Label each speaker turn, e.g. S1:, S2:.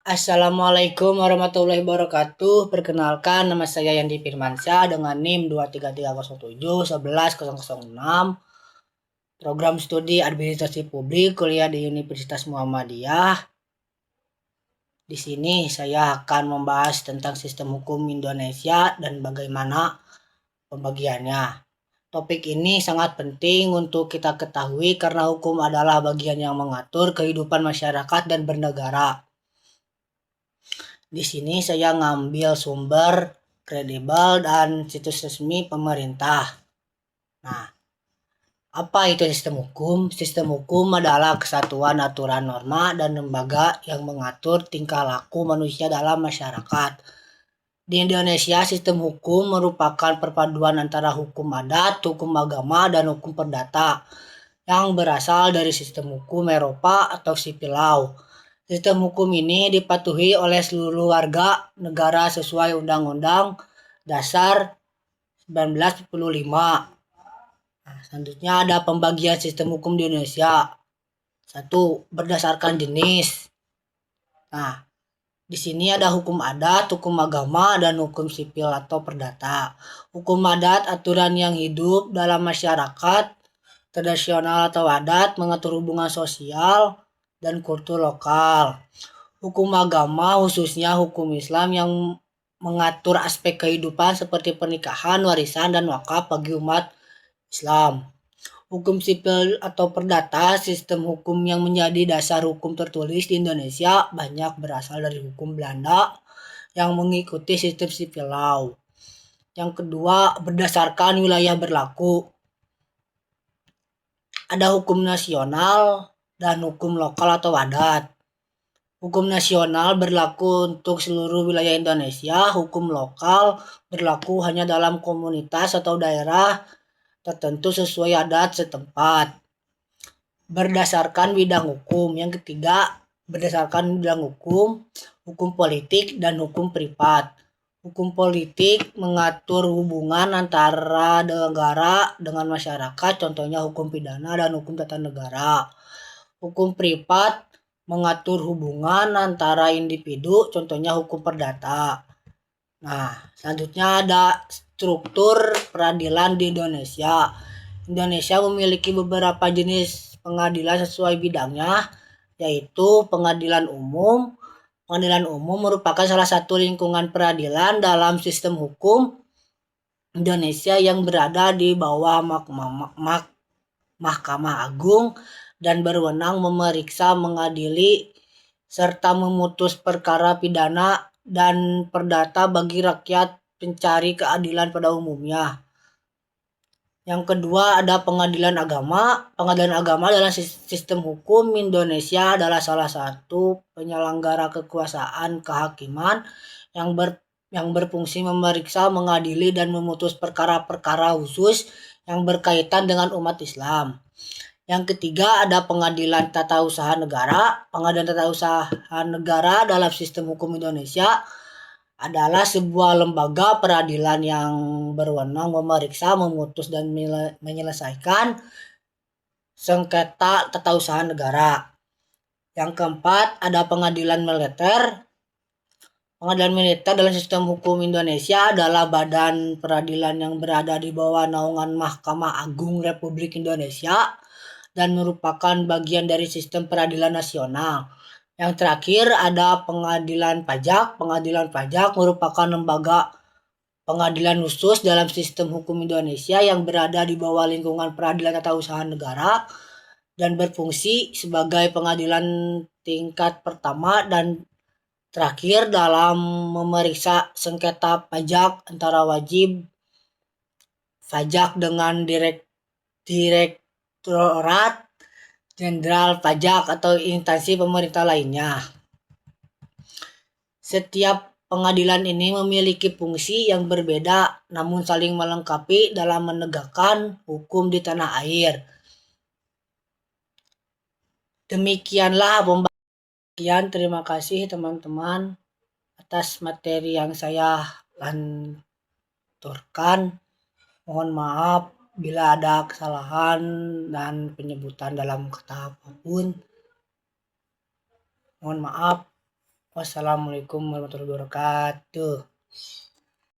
S1: Assalamualaikum warahmatullahi wabarakatuh. Perkenalkan, nama saya Yandi Firmansyah dengan NIM 23307110006. Program Studi Administrasi Publik, kuliah di Universitas Muhammadiyah. Di sini saya akan membahas tentang sistem hukum Indonesia dan bagaimana pembagiannya. Topik ini sangat penting untuk kita ketahui karena hukum adalah bagian yang mengatur kehidupan masyarakat dan bernegara. Di sini saya ngambil sumber kredibel dan situs resmi pemerintah. Nah, apa itu sistem hukum? Sistem hukum adalah kesatuan aturan norma dan lembaga yang mengatur tingkah laku manusia dalam masyarakat. Di Indonesia, sistem hukum merupakan perpaduan antara hukum adat, hukum agama, dan hukum perdata yang berasal dari sistem hukum Eropa atau civil law. Sistem hukum ini dipatuhi oleh seluruh warga negara sesuai Undang-Undang Dasar 1945. Nah, selanjutnya ada pembagian sistem hukum di Indonesia. Satu, berdasarkan jenis. Nah, di sini ada hukum adat, hukum agama, dan hukum sipil atau perdata. Hukum adat aturan yang hidup dalam masyarakat tradisional atau adat, mengatur hubungan sosial dan kultur lokal. Hukum agama khususnya hukum Islam yang mengatur aspek kehidupan seperti pernikahan, warisan, dan wakaf bagi umat Islam. Hukum sipil atau perdata, sistem hukum yang menjadi dasar hukum tertulis di Indonesia banyak berasal dari hukum Belanda yang mengikuti sistem civil law. Yang kedua, berdasarkan wilayah berlaku. Ada hukum nasional dan hukum lokal atau adat. Hukum nasional berlaku untuk seluruh wilayah Indonesia, hukum lokal berlaku hanya dalam komunitas atau daerah tertentu sesuai adat setempat. Berdasarkan bidang hukum. Yang ketiga, berdasarkan bidang hukum, hukum politik dan hukum privat. Hukum politik mengatur hubungan antara negara dengan masyarakat, contohnya hukum pidana dan hukum tata negara. Hukum privat mengatur hubungan antara individu, contohnya hukum perdata. Nah, selanjutnya ada struktur peradilan di Indonesia. Indonesia memiliki beberapa jenis pengadilan sesuai bidangnya, yaitu pengadilan umum. Pengadilan umum merupakan salah satu lingkungan peradilan dalam sistem hukum Indonesia yang berada di bawah Mahkamah Agung dan berwenang memeriksa, mengadili, serta memutus perkara pidana dan perdata bagi rakyat pencari keadilan pada umumnya. Yang kedua ada pengadilan agama. Pengadilan agama dalam sistem hukum Indonesia adalah salah satu penyelenggara kekuasaan kehakiman yang berfungsi memeriksa, mengadili, dan memutus perkara-perkara khusus yang berkaitan dengan umat Islam. Yang ketiga ada pengadilan tata usaha negara. Pengadilan tata usaha negara dalam sistem hukum Indonesia adalah sebuah lembaga peradilan yang berwenang memeriksa, memutus, dan menyelesaikan sengketa tata usaha negara. Yang keempat ada pengadilan militer. Pengadilan militer dalam sistem hukum Indonesia adalah badan peradilan yang berada di bawah naungan Mahkamah Agung Republik Indonesia dan merupakan bagian dari sistem peradilan nasional. Yang terakhir ada pengadilan pajak. Pengadilan pajak merupakan lembaga pengadilan khusus dalam sistem hukum Indonesia yang berada di bawah lingkungan peradilan tata usaha negara dan berfungsi sebagai pengadilan tingkat pertama dan terakhir dalam memeriksa sengketa pajak antara wajib pajak dengan Direktorat Jenderal Pajak atau instansi pemerintah lainnya. Setiap pengadilan ini memiliki fungsi yang berbeda namun saling melengkapi dalam menegakkan hukum di tanah air. Demikianlah pembagian. Terima kasih teman-teman atas materi yang saya lanturkan. Mohon maaf bila ada kesalahan dan penyebutan dalam kata apapun. Mohon maaf. Wassalamualaikum warahmatullahi wabarakatuh.